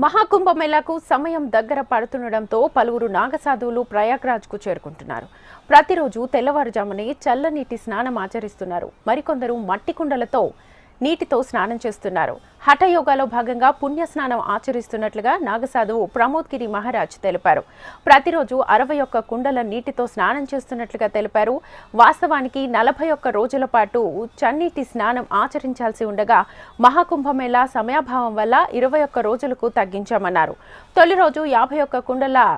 మహాకుంభమేళాకు సమయం దగ్గర పడుతుండటంతో పలువురు నాగసాధువులు ప్రయాగ్రాజ్కు చేరుకుంటున్నారు. ప్రతిరోజు తెల్లవారుజామునే చల్లనీటి స్నానం ఆచరిస్తున్నారు. మరికొందరు మట్టి కుండలతో నీటితో స్నానం చేస్తున్నారు. హఠయోగాలో భాగంగా పుణ్య స్నానం ఆచరిస్తున్నట్లుగా నాగసాధువు ప్రమోద్ గిరి మహారాజ్ తెలిపారు. ప్రతిరోజు 61 కుండల నీటితో స్నానం చేస్తున్నట్లుగా తెలిపారు. వాస్తవానికి 41 రోజుల పాటు చన్నీటి స్నానం ఆచరించాల్సి ఉండగా మహాకుంభమేళా సమయాభావం వల్ల 21 రోజులకు తగ్గించామన్నారు. తొలి రోజు 51 కుండల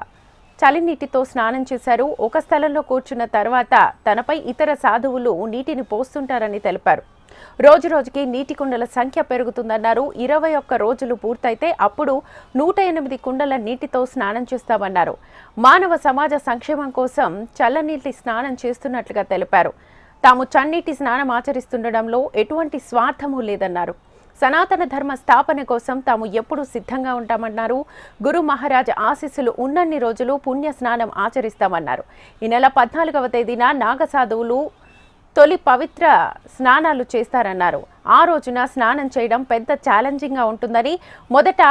చలినీటితో స్నానం చేశారు. ఒక స్థలంలో కూర్చున్న తర్వాత తనపై ఇతర సాధువులు నీటిని పోస్తుంటారని తెలిపారు. రోజురోజుకి నీటి కుండల సంఖ్య పెరుగుతుందన్నారు. 21 రోజులు పూర్తయితే అప్పుడు 108 కుండల నీటితో స్నానం చేస్తామన్నారు. మానవ సమాజ సంక్షేమం కోసం చల్లనీటి స్నానం చేస్తున్నట్లుగా తెలిపారు. తాము చన్నీటి స్నానం ఆచరిస్తుండడంలో ఎటువంటి స్వార్థమూ లేదన్నారు. సనాతన ధర్మ స్థాపన కోసం తాము ఎప్పుడూ సిద్ధంగా ఉంటామన్నారు. గురు మహారాజ్ ఆశీస్సులు ఉన్నన్ని రోజులు పుణ్య స్నానం ఆచరిస్తామన్నారు. ఈ నెల 14వ తేదీన నాగసాధువులు తొలి పవిత్ర స్నానాలు చేస్తారన్నారు. ఆ రోజున స్నానం చేయడం పెద్ద ఛాలెంజింగ్గా ఉంటుందని, మొదట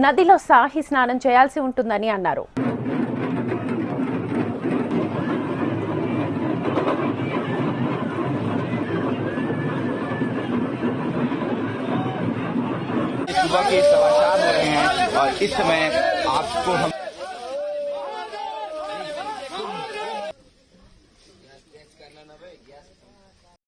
నదిలో సాహి స్నానం చేయాల్సి ఉంటుందని అన్నారు. सुबह के 4:15 हो रहे हैं और इस समय आपको हम